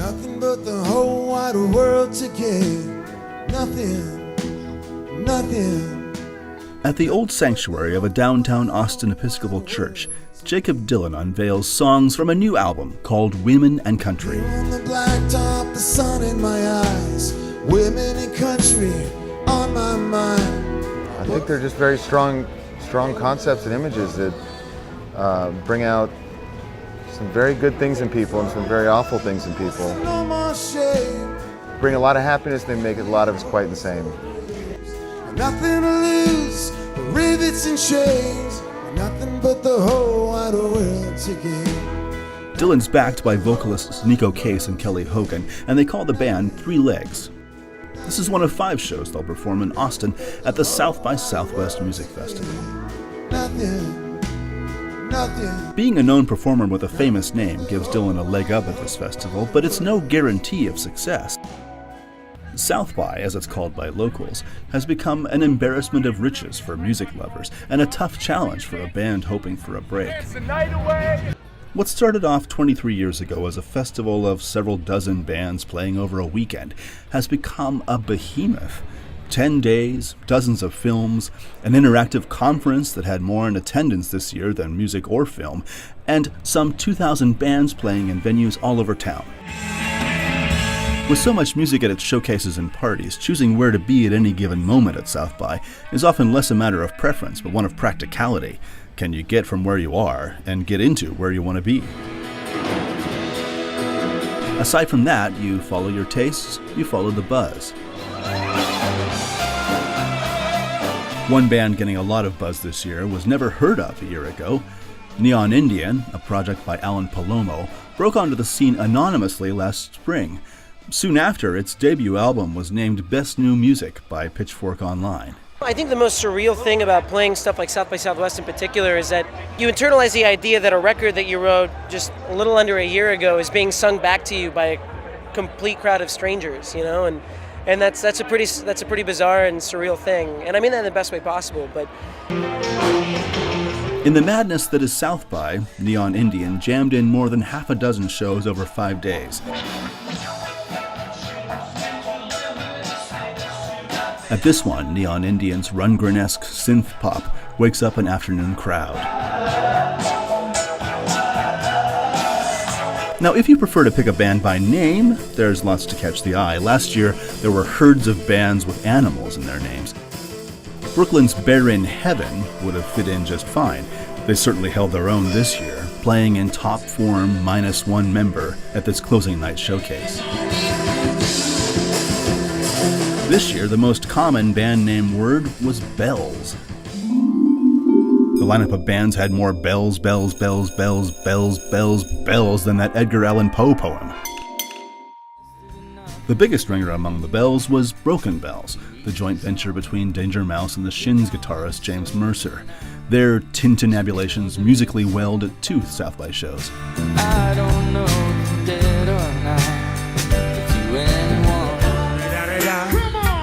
Nothing but the whole wide world to give. Nothing, nothing. At the old sanctuary of a downtown Austin Episcopal church, Jakob Dylan unveils songs from a new album called Women and Country. On the blacktop, the sun in my eyes. Women and country on my mind. I think they're just very strong concepts and images that bring out some very good things in people and some very awful things in people. No more shame. Bring a lot of happiness, they make a lot of us quite insane. Nothing to lose, rivets and chains. Nothing but the whole wide world to give. Dylan's backed by vocalists Nico Case and Kelly Hogan, and they call the band Three Legs. This is one of 5 shows they'll perform in Austin at the South by Southwest Music Festival. Nothing, nothing. Being a known performer with a famous name gives Dylan a leg up at this festival, but it's no guarantee of success. South by, as it's called by locals, has become an embarrassment of riches for music lovers and a tough challenge for a band hoping for a break. What started off 23 years ago as a festival of several dozen bands playing over a weekend has become a behemoth. 10 days, dozens of films, an interactive conference that had more in attendance this year than music or film, and some 2,000 bands playing in venues all over town. With so much music at its showcases and parties, choosing where to be at any given moment at South by is often less a matter of preference, but one of practicality. Can you get from where you are and get into where you want to be? Aside from that, you follow your tastes, you follow the buzz. One band getting a lot of buzz this year was never heard of a year ago. Neon Indian, a project by Alan Palomo, broke onto the scene anonymously last spring. Soon after, its debut album was named Best New Music by Pitchfork Online. I think the most surreal thing about playing stuff like South by Southwest in particular is that you internalize the idea that a record that you wrote just a little under a year ago is being sung back to you by a complete crowd of strangers, you know, and that's a pretty bizarre and surreal thing. And I mean that in the best way possible, but in the madness that is South by, Neon Indian jammed in more than half a dozen shows over 5 days. At this one, Neon Indian's Rundgren-esque synth pop wakes up an afternoon crowd. Now, if you prefer to pick a band by name, there's lots to catch the eye. Last year, there were herds of bands with animals in their names. Brooklyn's Bear in Heaven would have fit in just fine. They certainly held their own this year, playing in top form -1 member at this closing night showcase. This year, the most common band name word was bells. The lineup of bands had more bells, bells, bells, bells, bells, bells, bells than that Edgar Allan Poe poem. The biggest ringer among the bells was Broken Bells, the joint venture between Danger Mouse and the Shins guitarist James Mercer. Their tintinnabulations musically welled at 2 South by shows. I don't know if you're dead or not, if you anyone.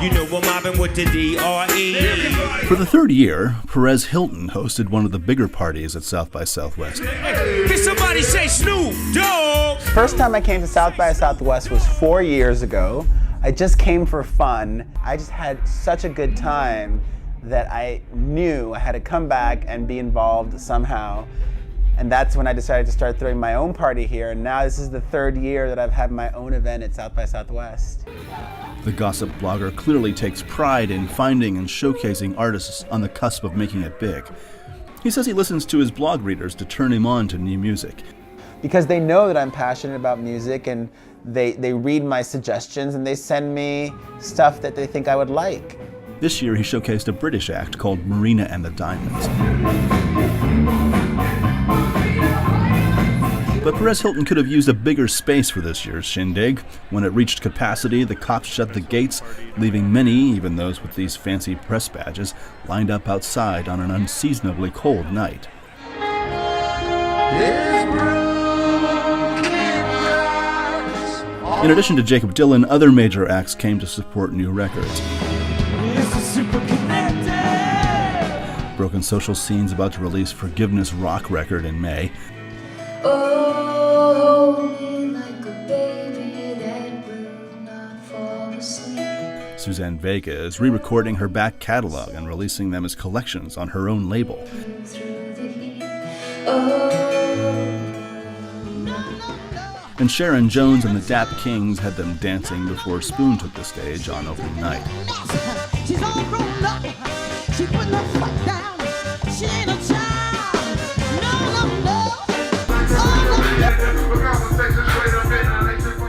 You know I'm mobbing with the D.R.E. For the 3rd year, Perez Hilton hosted one of the bigger parties at South by Southwest. Can somebody say Snoop Dogg? First time I came to South by Southwest was 4 years ago. I just came for fun. I just had such a good time that I knew I had to come back and be involved somehow. And that's when I decided to start throwing my own party here. And now this is the 3rd year that I've had my own event at South by Southwest. The gossip blogger clearly takes pride in finding and showcasing artists on the cusp of making it big. He says he listens to his blog readers to turn him on to new music. Because they know that I'm passionate about music, and they read my suggestions and they send me stuff that they think I would like. This year he showcased a British act called Marina and the Diamonds. But Perez Hilton could have used a bigger space for this year's shindig. When it reached capacity, the cops shut the gates, leaving many, even those with these fancy press badges, lined up outside on an unseasonably cold night. In addition to Jakob Dylan, other major acts came to support new records. Broken Social Scene's about to release Forgiveness rock record in May. Oh, hold me like a baby Suzanne Vega is re-recording her back catalog and releasing them as collections on her own label. And Sharon Jones and the Dap-Kings had them dancing before Spoon took the stage on opening night. She's all grown up. She put no foot down. She ain't a child. No.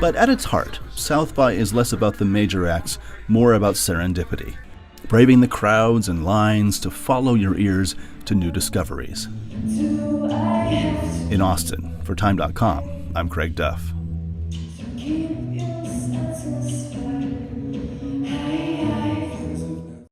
But at its heart, South by is less about the major acts, more about serendipity. Braving the crowds and lines to follow your ears to new discoveries. In Austin, for Time.com, I'm Craig Duff.